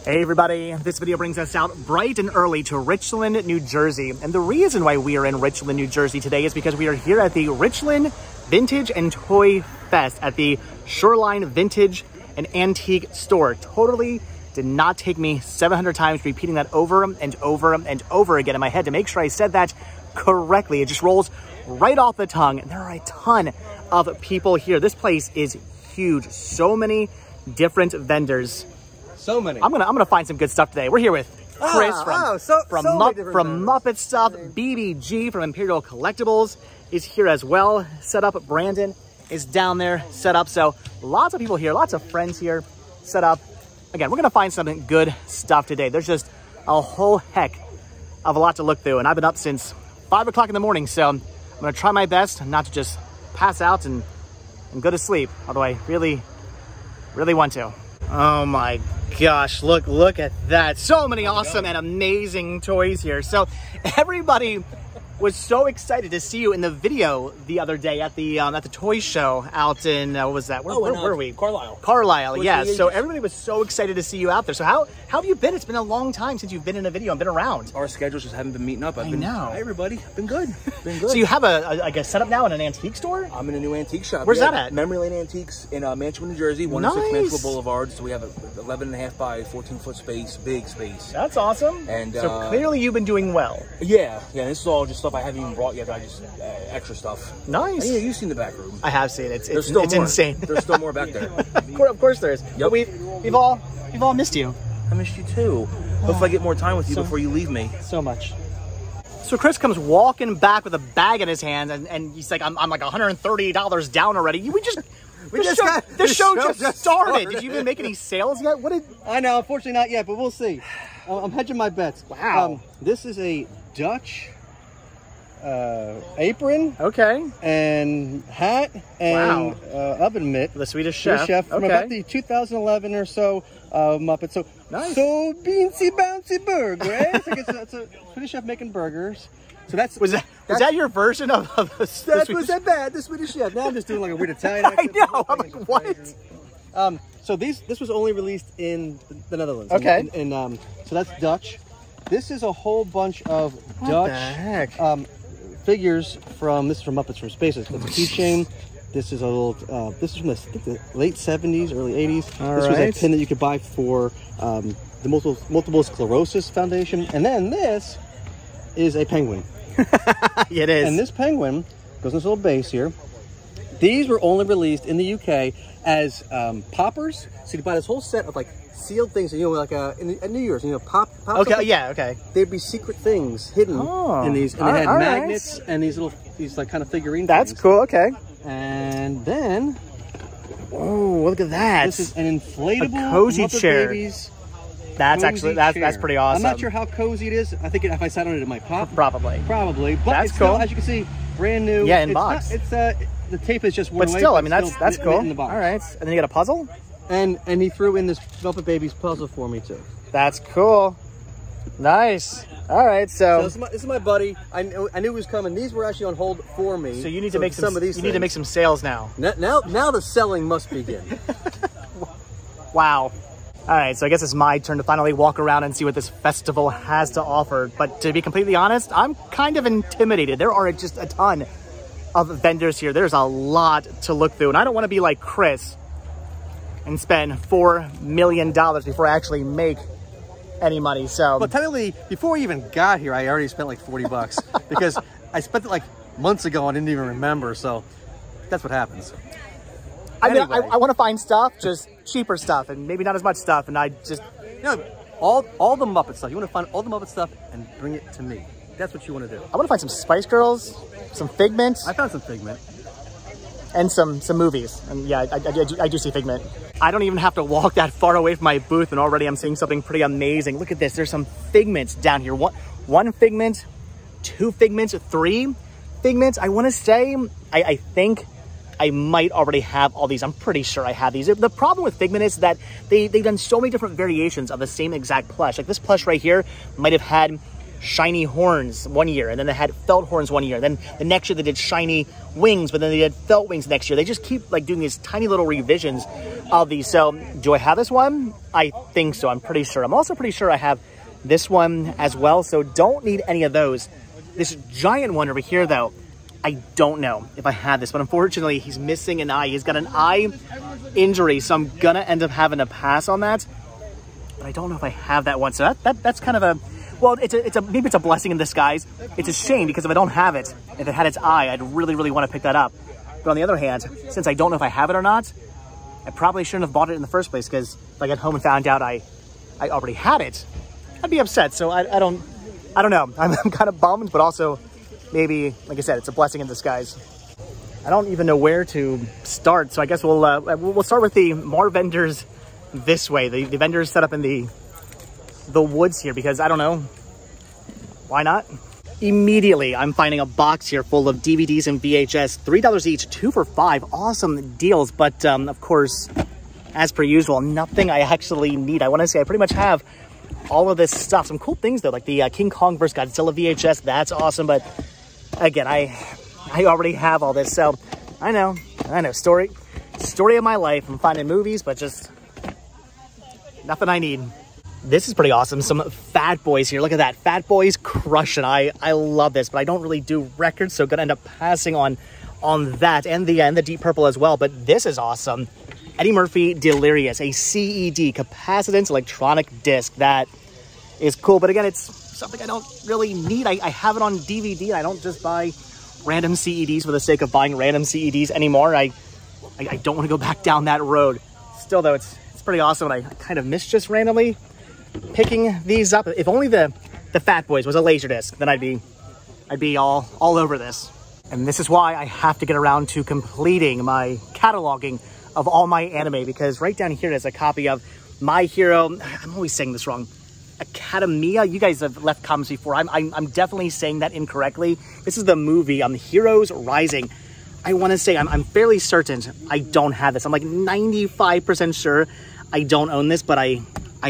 Hey everybody, this video brings us out bright and early to Richland, New Jersey. And the reason why we are in Richland, New Jersey today is because we are here at the Richland Vintage and Toy Fest at the Shoreline Vintage and Antique Store. Totally did not take me 700 times repeating that over and over and over again in my head to make sure I said that correctly. It just rolls right off the tongue. And there are a ton of people here. This place is huge. So many different vendors. So many. I'm gonna find some good stuff today. We're here with Chris from Muppet Stuff. BBG from Imperial Collectibles is here as well. Set up. Brandon is down there set up. So lots of people here, lots of friends here set up. Again, we're gonna find some good stuff today. There's just a whole heck of a lot to look through, and I've been up since 5 o'clock in the morning. So I'm gonna try my best not to just pass out and go to sleep, although I really want to. Oh my gosh, look at that. So many awesome and amazing toys here. So everybody was so excited to see you in the video the other day at the toy show out in what was that? Where were we? Carlisle, yeah. So everybody was so excited to see you out there. So how have you been? It's been a long time since you've been in a video and been around. Our schedules just haven't been meeting up. I know. Hi everybody, been good. Been good. So you have a setup now in an antique store? I'm in a new antique shop. Where's that at? Memory Lane Antiques in Manchester, New Jersey, 106 Mansfield Boulevard. So we have a 11.5 by 14-foot space, big space. That's awesome. And so clearly you've been doing well. Yeah. This is all just stuff I haven't even brought yet. I just extra stuff. Nice. And yeah, you've seen the back room. I have seen it. It's more. Insane. There's still more back there. Of course there is. Yep. But we've all missed you. I missed you too. Hopefully I get more time with you before you leave me. So much. So Chris comes walking back with a bag in his hand, and he's like, I'm like $130 down already. The show just started. Did you even make any sales yet? I know, unfortunately not yet, but we'll see. I'm hedging my bets. Wow. This is a Dutch apron, okay, and hat, and oven mitt. The Swedish chef. From about the 2011 or so Muppet. So nice. So beansy bouncy burger. Eh? It's a Swedish chef making burgers. So was that your version of the Swedish? Was that bad? The Swedish chef. Now I'm just doing like a weird Italian accent. I know. I'm like, what? So this was only released in the Netherlands. Okay. So that's Dutch. This is a whole bunch of what the heck? Figures from Muppets from Space. It's a keychain. This is a little. This is from the late 70s, early 80s. This was a pin that you could buy for the Multiple Sclerosis Foundation. And then this is a penguin. It is. And this penguin goes in this little base here. These were only released in the UK as poppers. So you buy this whole set of like sealed things, like at New Year's, pop. Okay, yeah, okay. There'd be secret things hidden in these, and they had magnets and these like kind of figurine. That's things. cool. Okay. And then, oh, look at that! This is an inflatable cozy Muppet chair. Babies. That's actually that's pretty awesome. I'm not sure how cozy it is. I think if I sat on it, it might pop. Probably. But that's it's cool. Still, as you can see, brand new. Yeah, in box. The tape is just worn away. But still, I mean, that's cool. In the box. All right, and then you got a puzzle. And he threw in this Muppet Babies puzzle for me too. That's cool. Nice. All right, so this is my buddy. I knew he was coming. These were actually on hold for me. So you need to make some of these. You need to make some sales now. Now the selling must begin. Wow. All right, so I guess it's my turn to finally walk around and see what this festival has to offer. But to be completely honest, I'm kind of intimidated. There are just a ton of vendors here. There's a lot to look through, and I don't want to be like Chris and spend $4 million before I actually make any money. So, well, technically, before we even got here, I already spent like 40 bucks because I spent it like months ago and didn't even remember. So that's what happens. I mean, I want to find stuff, just cheaper stuff, and maybe not as much stuff. And I just, all the Muppet stuff. You want to find all the Muppet stuff and bring it to me. That's what you want to do. I want to find some Spice Girls, some Figment. I found some Figment. And some movies. And yeah, I do see Figment. I don't even have to walk that far away from my booth, and already I'm seeing something pretty amazing. Look at this. There's some Figments down here. One Figment, 2 Figments, 3 Figments. I want to say, I think I might already have all these. I'm pretty sure I have these. The problem with Figment is that they've done so many different variations of the same exact plush. Like this plush right here might have had shiny horns one year, and then they had felt horns one year. Then the next year they did shiny wings, but then they did felt wings next year. They just keep like doing these tiny little revisions of these. So do I have this one? I think so. I'm pretty sure. I'm also pretty sure I have this one as well. So don't need any of those. This giant one over here though, I don't know if I had this, but unfortunately he's missing an eye. He's got an eye injury, so I'm gonna end up having to pass on that. But I don't know if I have that one. So that's kind of a, well, maybe it's a blessing in disguise. It's a shame because if I don't have it, if it had its eye, I'd really want to pick that up. But on the other hand, since I don't know if I have it or not, I probably shouldn't have bought it in the first place, because if I got home and found out I already had it, I'd be upset. So I don't know. I'm kind of bummed, but also maybe, like I said, it's a blessing in disguise. I don't even know where to start. So I guess we'll start with the more vendors this way. The vendors set up in the woods here, because I don't know, why not? Immediately I'm finding a box here full of DVDs and VHS, $3 each, 2 for $5. Awesome deals, but of course, as per usual, nothing I actually need. I want to say I pretty much have all of this stuff. Some cool things though, like the King Kong vs. Godzilla VHS. That's awesome, but again, I already have all this. So I know, story of my life. I'm finding movies, but just nothing I need. This is pretty awesome. Some Fat Boys here. Look at that. Fat Boys crushing. I love this, but I don't really do records, so gonna end up passing on that, and the Deep Purple as well. But this is awesome. Eddie Murphy Delirious, a CED, capacitance electronic disc. That is cool, but again, it's something I don't really need. I have it on DVD, and I don't just buy random CEDs for the sake of buying random CEDs anymore. I don't want to go back down that road. Still though, it's pretty awesome, and I kind of miss just randomly picking these up. If only the Fat Boys was a Laserdisc, then I'd be all over this. And this is why I have to get around to completing my cataloging of all my anime, because right down here is a copy of My Hero. I'm always saying this wrong. Academia. You guys have left comments before. I'm definitely saying that incorrectly. This is the movie Heroes Rising. I want to say I'm fairly certain I don't have this. I'm like 95% sure I don't own this, but I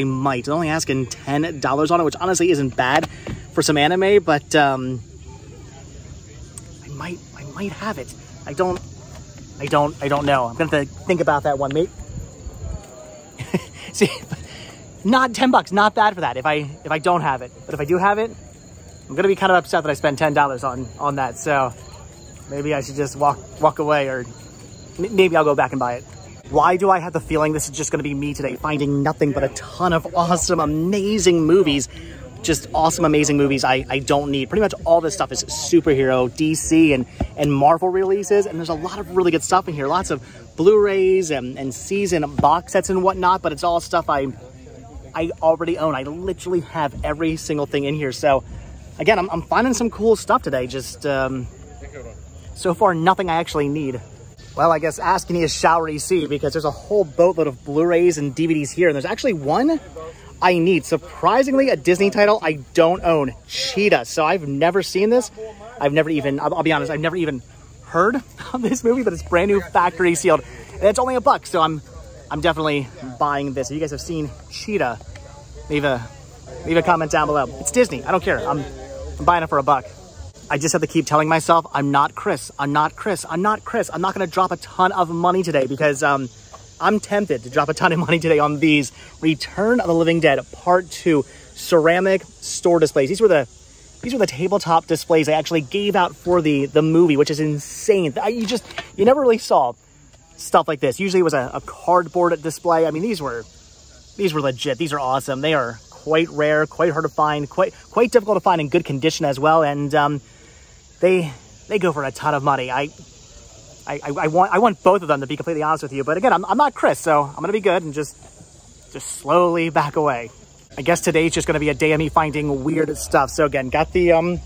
might. I'm only asking $10 on it, which honestly isn't bad for some anime, but I might have it. I don't know. I'm gonna have to think about that one, mate. See, not $10, not bad for that if I don't have it. But if I do have it, I'm gonna be kind of upset that I spent $10 on that. So maybe I should just walk away, or maybe I'll go back and buy it. Why do I have the feeling this is just going to be me today, finding nothing but a ton of awesome, amazing movies? Just awesome, amazing movies I don't need. Pretty much all this stuff is superhero, DC, and Marvel releases, and there's a lot of really good stuff in here. Lots of Blu-rays and season box sets and whatnot, but it's all stuff I already own. I literally have every single thing in here. So again, I'm finding some cool stuff today. Just so far, nothing I actually need. Well, I guess asking you shall receive, because there's a whole boatload of Blu-rays and DVDs here, and there's actually one I need. Surprisingly, a Disney title I don't own, Cheetah. So I've never seen this. I've never even, I'll be honest, I've never even heard of this movie, but it's brand new, factory sealed, and it's only $1. So I'm definitely buying this. If you guys have seen Cheetah, leave a comment down below. It's Disney. I don't care. I'm buying it for $1. I just have to keep telling myself, I'm not Chris. I'm not Chris. I'm not Chris. I'm not going to drop a ton of money today, because I'm tempted to drop a ton of money today on these Return of the Living Dead Part 2 ceramic store displays. These were the tabletop displays I actually gave out for the movie, which is insane. You never really saw stuff like this. Usually it was a cardboard display. I mean, these were legit. These are awesome. They are quite rare, quite hard to find, quite difficult to find in good condition as well. And they go for a ton of money. I want both of them, to be completely honest with you. But again, I'm not Chris, so I'm gonna be good and just slowly back away. I guess today's just gonna be a day of me finding weird stuff. So again, got the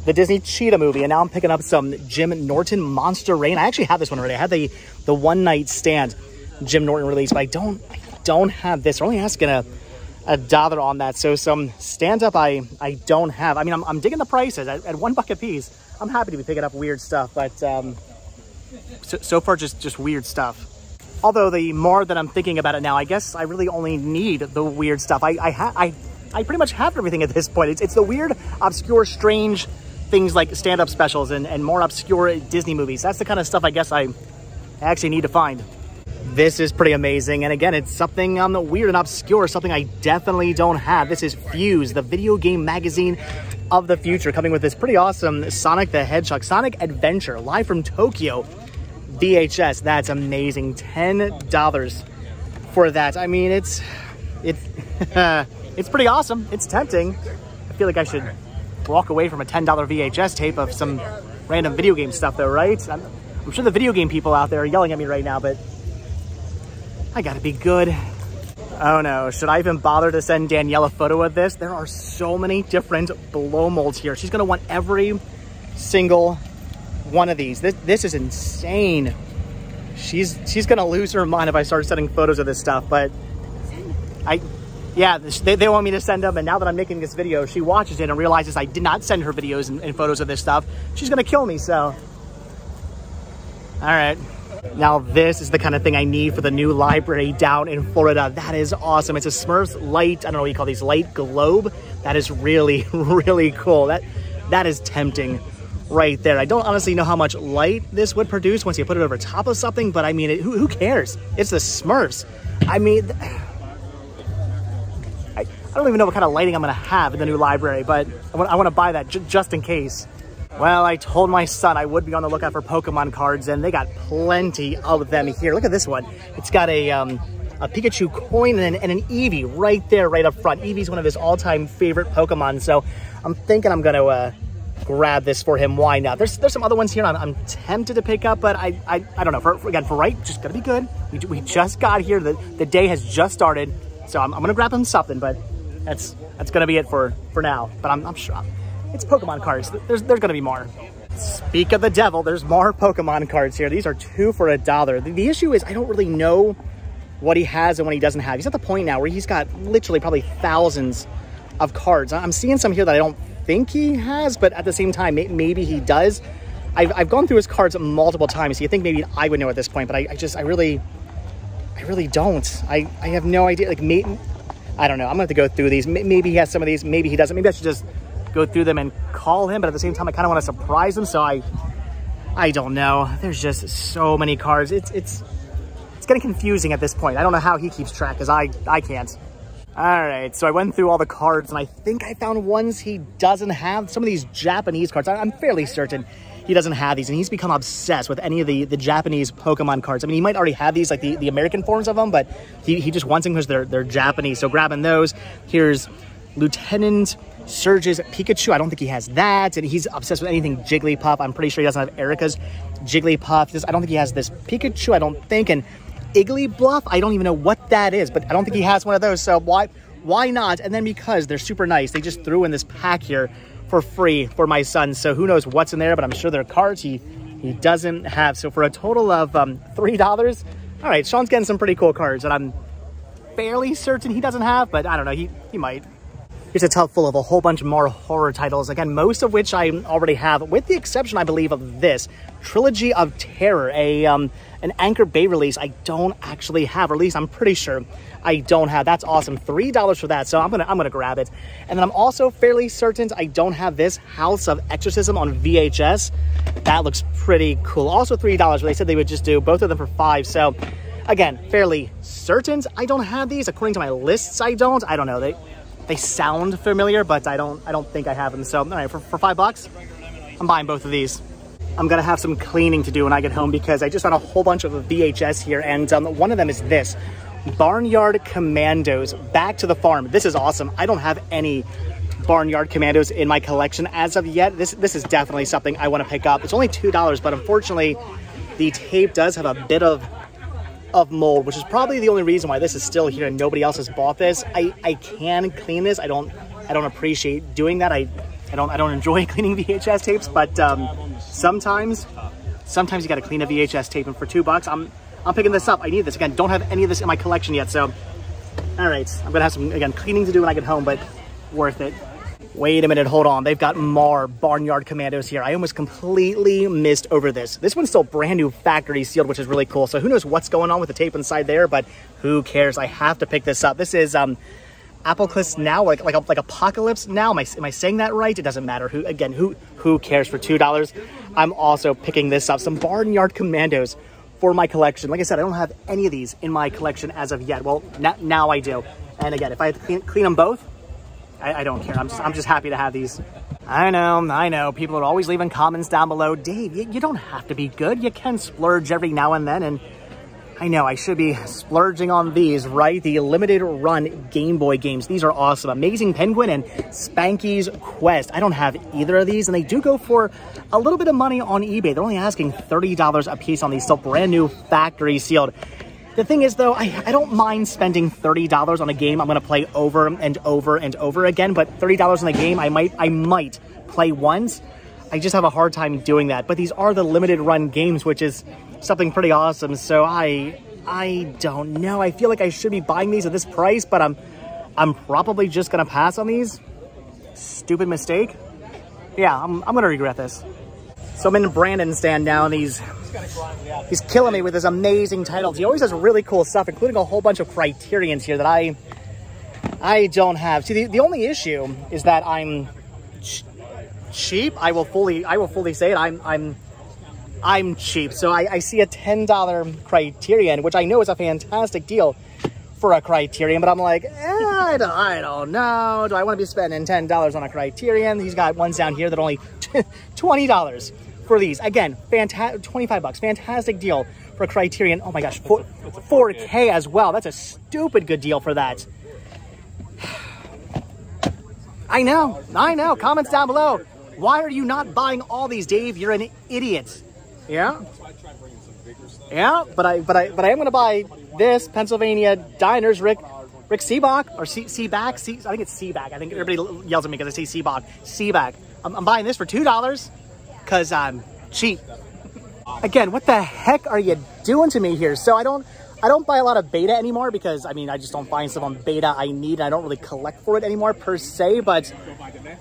Disney Cheetah movie, and now I'm picking up some Jim Norton Monster Rain. I actually have this one already. I had the One Night Stand Jim Norton release, but I don't have this. We're only asking $1 on that. So some stand-up I don't have. I mean, I'm digging the prices at $1 a piece. I'm happy to be picking up weird stuff, but so far just weird stuff. Although the more that I'm thinking about it now, I guess I really only need the weird stuff. I I pretty much have everything at this point. It's the weird, obscure, strange things like stand-up specials and more obscure Disney movies. That's the kind of stuff I guess I actually need to find. This is pretty amazing. And again, it's something weird and obscure, something I definitely don't have. This is Fuse, the video game magazine of the future, coming with this pretty awesome Sonic the Hedgehog, Sonic Adventure, live from Tokyo VHS. That's amazing. $10 for that. I mean, it's it's pretty awesome. It's tempting. I feel like I should walk away from a $10 VHS tape of some random video game stuff though, right? I'm sure the video game people out there are yelling at me right now, but I gotta be good. Oh no, should I even bother to send Danielle a photo of this? There are so many different blow molds here. She's gonna want every single one of these. This is insane. She's gonna lose her mind if I start sending photos of this stuff, but yeah, they want me to send them, and now that I'm making this video, she watches it and realizes I did not send her videos and photos of this stuff. She's gonna kill me, so. All right. Now this is the kind of thing I need for the new library down in Florida. That is awesome. It's a Smurfs light, I don't know what you call these, light globe. That is really, really cool. That is tempting right there. I don't honestly know how much light this would produce once you put it over top of something, but I mean, who cares? It's the Smurfs. I mean, I don't even know what kind of lighting I'm gonna have in the new library, but I want to buy that just in case. Well, I told my son I would be on the lookout for Pokemon cards, and they got plenty of them here. Look at this one. It's got a Pikachu coin and an Eevee right there, right up front. Eevee's one of his all-time favorite Pokemon, so I'm thinking I'm going to grab this for him. Why not? There's some other ones here I'm tempted to pick up, but I don't know. For right, just got to be good. We just got here. The day has just started, so I'm going to grab him something, but that's going to be it for now. But I'm sure. It's Pokemon cards. There's going to be more. Speak of the devil, there's more Pokemon cards here. These are 2 for $1. The issue is I don't really know what he has and what he doesn't have. He's at the point now where he's got literally probably thousands of cards. I'm seeing some here that I don't think he has, but at the same time, maybe he does. I've gone through his cards multiple times, so you think maybe I would know at this point, but I really don't. I have no idea. Like, maybe, I don't know. I'm going to have to go through these. Maybe he has some of these. Maybe he doesn't. Maybe I should just go through them and call him, but at the same time I kind of want to surprise him, so I don't know. There's just so many cards. It's getting confusing at this point. I don't know how he keeps track, because I can't. All right, so I went through all the cards and I think I found ones he doesn't have. Some of these Japanese cards, I'm fairly certain he doesn't have these, and he's become obsessed with any of the Japanese Pokemon cards. I mean, he might already have these, like the American forms of them, but he just wants them because they're Japanese, so grabbing those. Here's Lieutenant Surge's Pikachu. I don't think he has that, and he's obsessed with anything Jigglypuff. I'm pretty sure he doesn't have Erica's Jigglypuff. I don't think he has this Pikachu, I don't think, and Igglybuff, I don't even know what that is, but I don't think he has one of those, so why not? And then because they're super nice, they just threw in this pack here for free for my son, so who knows what's in there, but I'm sure they're cards he doesn't have. So for a total of $3, all right, Sean's getting some pretty cool cards that I'm fairly certain he doesn't have, but I don't know, he might. Here's a tub full of a whole bunch more horror titles, again, most of which I already have, with the exception, I believe, of this Trilogy of Terror, an Anchor Bay release I don't actually have, or at least I'm pretty sure I don't have. That's awesome. $3 for that, so I'm gonna grab it. And then I'm also fairly certain I don't have this House of Exorcism on VHS. That looks pretty cool. Also $3, but they said they would just do both of them for $5. So again, fairly certain I don't have these. According to my lists, I don't. I don't know. They sound familiar, but I don't think I have them. So all right, for $5, I'm buying both of these. I'm gonna have some cleaning to do when I get home, because I just found a whole bunch of VHS here, and one of them is this Barnyard Commandos, Back to the Farm. This is awesome. I don't have any Barnyard Commandos in my collection as of yet. This is definitely something I want to pick up. It's only $2, but unfortunately the tape does have a bit of mold, which is probably the only reason why this is still here and nobody else has bought this. I can clean this. I don't appreciate doing that. I don't enjoy cleaning VHS tapes, but sometimes you got to clean a VHS tape, and for $2, I'm picking this up. I need this. Again, don't have any of this in my collection yet, so all right, I'm gonna have some, again, cleaning to do when I get home, but worth it. Wait a minute, hold on. They've got more Barnyard Commandos here. I almost completely missed over this. This one's still brand new factory sealed, which is really cool. So who knows what's going on with the tape inside there, but who cares? I have to pick this up. This is Apocalypse Now, like Apocalypse Now. Am I saying that right? It doesn't matter. Who cares for $2? I'm also picking this up. Some Barnyard Commandos for my collection. Like I said, I don't have any of these in my collection as of yet. Well, now I do. And again, if I have to clean them both, I don't care. I'm just happy to have these. I know. People are always leaving comments down below. Dave, you don't have to be good. You can splurge every now and then. And I know I should be splurging on these, right? The limited run Game Boy games. These are awesome. Amazing Penguin and Spanky's Quest. I don't have either of these, and they do go for a little bit of money on eBay. They're only asking $30 a piece on these, still brand new, factory sealed. The thing is, though, I don't mind spending $30 on a game I'm going to play over and over and over again, but $30 on a game I might play once. I just have a hard time doing that. But these are the limited run games, which is something pretty awesome. So I don't know. I feel like I should be buying these at this price, but I'm probably just going to pass on these. Stupid mistake. Yeah, I'm going to regret this. So I'm in Brandon's stand now, and he's killing me with his amazing titles. He always has really cool stuff, including a whole bunch of Criterions here that I don't have. See, the only issue is that I'm cheap. I will fully say it. I'm cheap. So I see a $10 Criterion, which I know is a fantastic deal for a Criterion, but I'm like, I don't know. Do I want to be spending $10 on a Criterion? He's got ones down here that are only $20 for these. Again, fantastic, 25 bucks. Fantastic deal for a Criterion. Oh my gosh, 4K as well. That's a stupid good deal for that. I know. Comments down below. Why are you not buying all these, Dave? You're an idiot. Yeah? Yeah, but I am going to buy this Pennsylvania Diners Rick Seabach, or Seaback. I think it's Seaback. I think everybody yells at me because I say Seabach. Seaback. I'm buying this for $2 because I'm cheap. Again, what the heck are you doing to me here? So I don't buy a lot of beta anymore because, I mean, I just don't find stuff on beta I need. I don't really collect for it anymore per se, but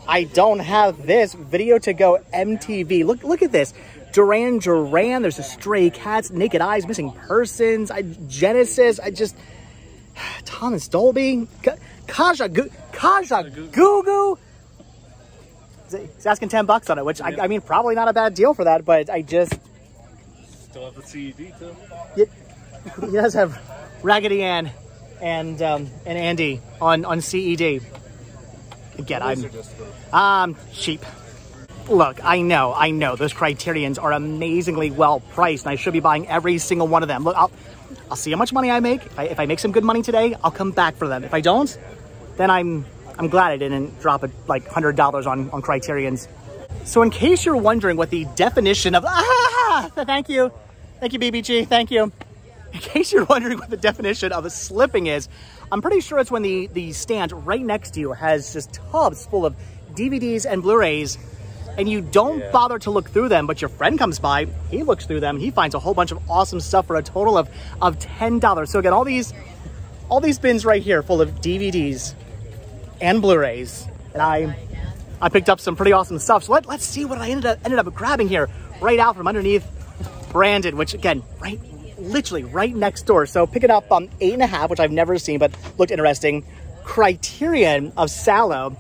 I don't have this Video to Go MTV. Look at this. Duran Duran, there's a Stray Cats, Naked Eyes, Missing Persons, Genesis, Thomas Dolby, Kaja Gugu. He's asking 10 bucks on it, which I mean, probably not a bad deal for that, but I just... Still have the CED too. He does have Raggedy Ann and Andy on CED. Again, I'm cheap. Look, I know those Criterions are amazingly well priced, and I should be buying every single one of them. Look, I'll see how much money I make. If I make some good money today, I'll come back for them. If I don't, then I'm glad I didn't drop like $100 on Criterions. So in case you're wondering what the definition of thank you BBG, thank you. In case you're wondering what the definition of a slipping is, I'm pretty sure it's when the stand right next to you has just tubs full of DVDs and Blu-rays, and you don't bother to look through them, but your friend comes by, he looks through them, he finds a whole bunch of awesome stuff for a total of $10. So again, all these bins right here full of DVDs and Blu-rays, and I picked up some pretty awesome stuff. So let's see what I ended up grabbing here right out from underneath Brandon, which again, literally right next door. So picking up 8.5, which I've never seen but looked interesting. Criterion of Sallow.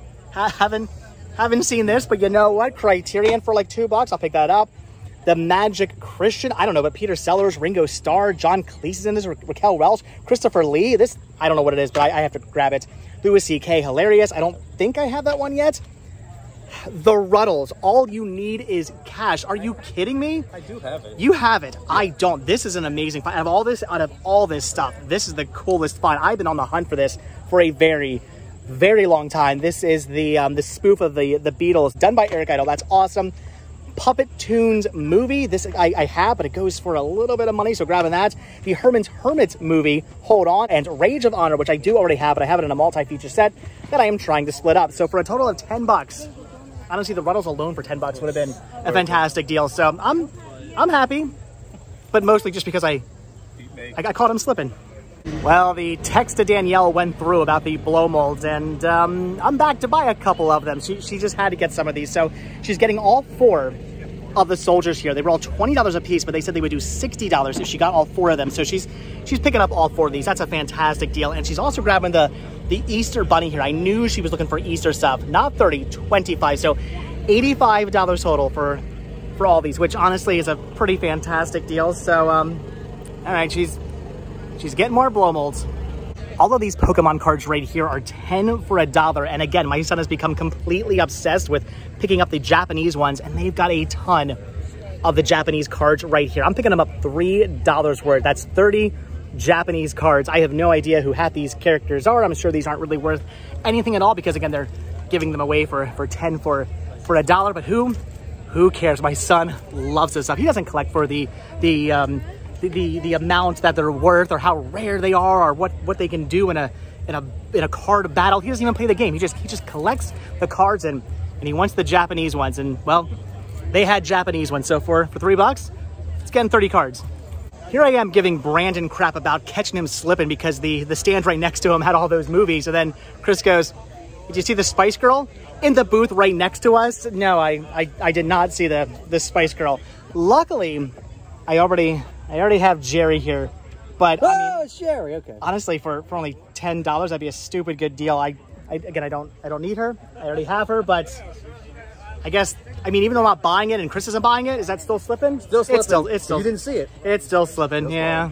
Haven't seen this, but you know what? Criterion for like $2. I'll pick that up. The Magic Christian. I don't know, but Peter Sellers, Ringo Starr, John Cleese is in this, Raquel Welch, Christopher Lee. This, I don't know what it is, but I have to grab it. Louis C.K. Hilarious. I don't think I have that one yet. The Ruddles. All you need is cash. Are you kidding me? I do have it. You have it. I don't. This is an amazing find. Out of all this stuff, this is the coolest find. I've been on the hunt for this for a very, very long time. This is the spoof of the Beatles, done by Eric Idle. That's awesome. Puppet Tunes movie. This I have, but it goes for a little bit of money, so grabbing that. The Herman's Hermits movie, Hold On, and Rage of Honor, which I do already have, but I have it in a multi-feature set that I am trying to split up. So for a total of $10, honestly, the Ruddles alone for $10 would have been a fantastic deal. So I'm happy, but mostly just because I caught him slipping. Well, the text to Danielle went through about the blow molds, and I'm back to buy a couple of them. She just had to get some of these, so she's getting all 4 of the soldiers here. They were all $20 a piece, but they said they would do $60 if she got all 4 of them. So she's picking up all 4 of these. That's a fantastic deal. And she's also grabbing the Easter bunny here. I knew she was looking for Easter stuff. Not 30, 25. So $85 total for all these, which honestly is a pretty fantastic deal. So, all right, she's getting more blow molds. All of these Pokemon cards right here are 10 for $1. And again, my son has become completely obsessed with picking up the Japanese ones, and they've got a ton of the Japanese cards right here. I'm picking them up $3 worth. That's 30 Japanese cards. I have no idea who half these characters are. I'm sure these aren't really worth anything at all because, again, they're giving them away for 10 for $1. But who cares? My son loves this stuff. He doesn't collect for the amount that they're worth or how rare they are or what they can do in a card battle. He doesn't even play the game. He just collects the cards and he wants the Japanese ones. And well, they had Japanese ones. So for $3, it's getting 30 cards. Here I am giving Brandon crap about catching him slipping because the stand right next to him had all those movies. And then Chris goes, "Did you see the Spice Girl in the booth right next to us?" No, I did not see the Spice Girl. Luckily, I already have Jerry here, but I mean, Jerry, okay. Honestly, for only $10, that'd be a stupid good deal. Again, I don't need her. I already have her, but I guess, I mean, even though I'm not buying it and Chris isn't buying it, is that still slipping? Still slipping. It's still. You didn't see it. It's still slipping. Yeah.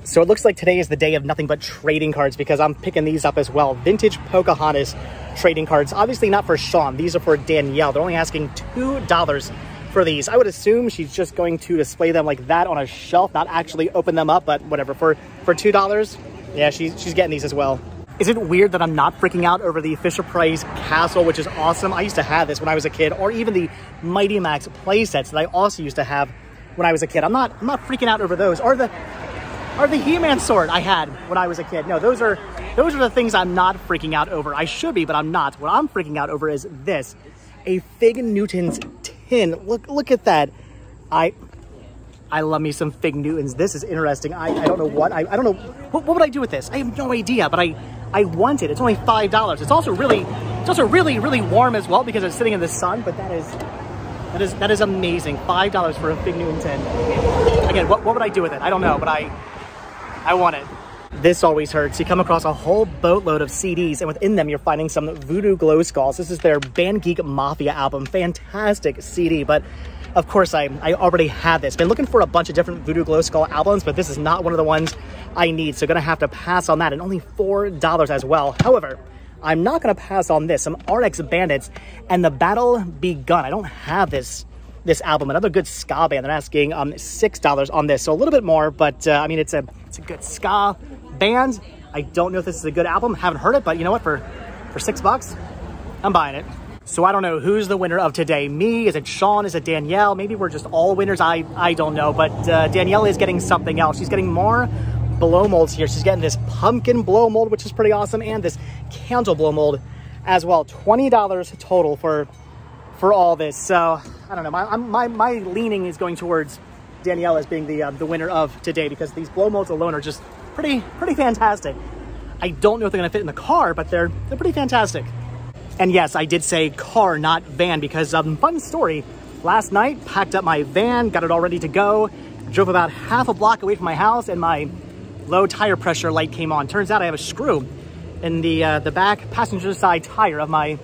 So it looks like today is the day of nothing but trading cards because I'm picking these up as well. Vintage Pocahontas trading cards. Obviously not for Sean. These are for Danielle. They're only asking $2 for these. I would assume she's just going to display them like that on a shelf, not actually open them up, but whatever. For $2, yeah, she's getting these as well. Is it weird that I'm not freaking out over the Fisher-Price Castle, which is awesome? I used to have this when I was a kid, or even the Mighty Max play sets that I also used to have when I was a kid. I'm not freaking out over those, or the He-Man sword I had when I was a kid. No, those are the things I'm not freaking out over. I should be, but I'm not. What I'm freaking out over is this, a Fig Newtons tin. Look at that. I love me some Fig Newtons. This is interesting. I don't know what I don't know what would I do with this. I have no idea, but I want it. It's only $5. It's also really warm as well because it's sitting in the sun. But that is amazing. $5 for a Fig Newton tin. Again, what would I do with it? I don't know, but I want it. This always hurts. You come across a whole boatload of CDs, and within them you're finding some Voodoo Glow Skulls. This is their Band Geek Mafia album. Fantastic CD, but of course I already have this. Been looking for a bunch of different Voodoo Glow Skull albums, but this is not one of the ones I need, so gonna have to pass on that, and only $4 as well. However, I'm not gonna pass on this, some RX Bandits and The Battle Begun. I don't have this album. Another good ska band. They're asking $6 on this, so a little bit more, but I mean, it's a good ska band. I don't know if this is a good album. Haven't heard it, but you know what? For $6, I'm buying it. So I don't know who's the winner of today. Me? Is it Sean? Is it Danielle? Maybe we're just all winners. I don't know, but Danielle is getting something else. She's getting more blow molds here. She's getting this pumpkin blow mold, which is pretty awesome, and this candle blow mold as well. $20 total for all this. So I don't know. My leaning is going towards Danielle as being the winner of today because these blow molds alone are just pretty fantastic. I don't know if they're gonna fit in the car, but they're pretty fantastic. And yes, I did say car, not van, because fun story. Last night, packed up my van, got it all ready to go, drove about half a block away from my house, and my low tire pressure light came on. Turns out I have a screw in the back passenger side tire of my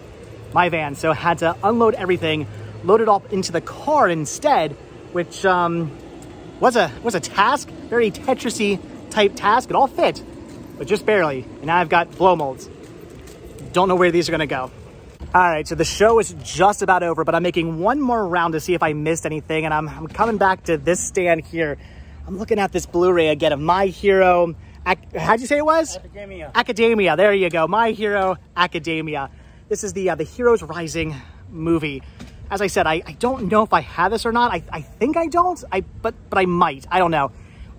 van, so had to unload everything, load it all into the car instead, which was a task, very Tetris-y type task. It all fit, but just barely. And now I've got blow molds. Don't know where these are gonna go. All right, so the show is just about over, but I'm making one more round to see if I missed anything, and I'm coming back to this stand here. I'm looking at this Blu-ray again of My Hero, how'd you say it was? Academia. Academia, there you go. My Hero Academia. This is the Heroes Rising movie. As I said, I don't know if I have this or not. I think I don't, but I might. I don't know.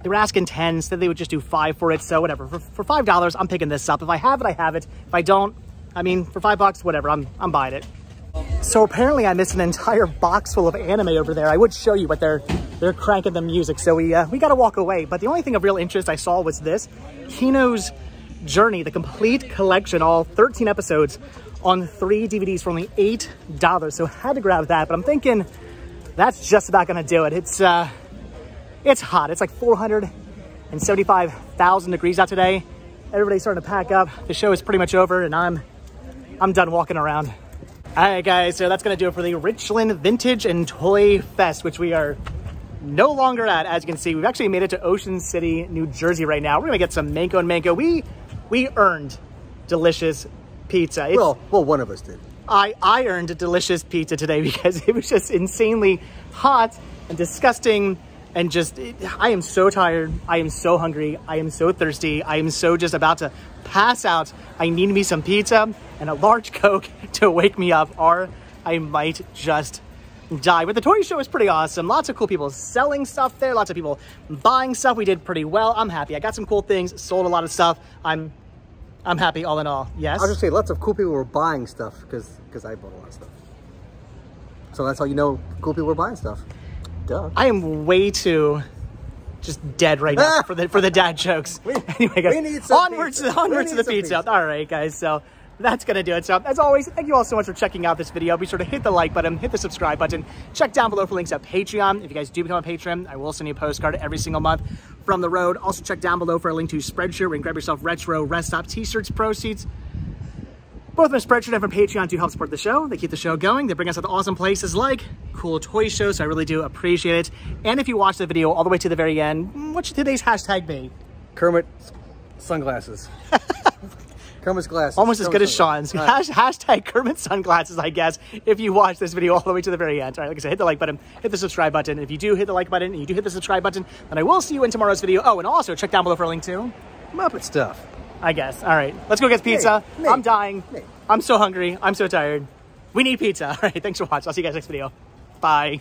They were asking 10, said they would just do 5 for it, so whatever. For $5, I'm picking this up. If I have it, I have it. If I don't, I mean, for $5, whatever, I'm buying it. So apparently I missed an entire box full of anime over there. I would show you, but they're cranking the music, so we got to walk away. But the only thing of real interest I saw was this, Kino's Journey, the complete collection, all 13 episodes on 3 DVDs for only $8. So had to grab that, but I'm thinking that's just about gonna do it. It's hot. It's like 475,000 degrees out today. Everybody's starting to pack up. The show is pretty much over, and I'm done walking around. All right, guys, so that's gonna do it for the Richland Vintage and Toy Fest, which we are no longer at. As you can see, we've actually made it to Ocean City, New Jersey right now. We're gonna get some mango and mango. We earned delicious pizza. Well, one of us did. I earned a delicious pizza today because it was just insanely hot and disgusting. And just, I am so tired. I am so hungry. I am so thirsty. I am so just about to pass out. I need me some pizza and a large Coke to wake me up, or I might just die. But the toy show is pretty awesome. Lots of cool people selling stuff there. Lots of people buying stuff. We did pretty well. I'm happy. I got some cool things, sold a lot of stuff. I'm happy all in all. Yes? I was just saying, lots of cool people were buying stuff because I bought a lot of stuff. So that's how you know cool people were buying stuff. Duh. I am way too just dead right now for the dad jokes. Anyway, guys, we need some onwards to the pizza. All right, guys, so that's gonna do it. So as always, thank you all so much for checking out this video. Be sure to hit the like button, hit the subscribe button, check down below for links at Patreon. If you guys do become a patron, I will send you a postcard every single month from the road. Also check down below for a link to Spreadshirt where you can grab yourself retro rest stop t-shirts proceeds. Both from Spreadshirt and from Patreon do help support the show. They keep the show going. They bring us out to awesome places like cool toy shows, so I really do appreciate it. And if you watch the video all the way to the very end, what should today's hashtag be? Kermit sunglasses. Kermit's glasses. Almost as good as Sean's. Right. Hashtag Kermit sunglasses, I guess, if you watch this video all the way to the very end. All right, like I said, hit the like button, hit the subscribe button. If you do hit the like button and you do hit the subscribe button, then I will see you in tomorrow's video. Oh, and also check down below for a link to Muppet stuff. I guess. All right, let's go get pizza. I'm dying. I'm so hungry. I'm so tired. We need pizza. All right, thanks for watching. I'll see you guys next video. Bye.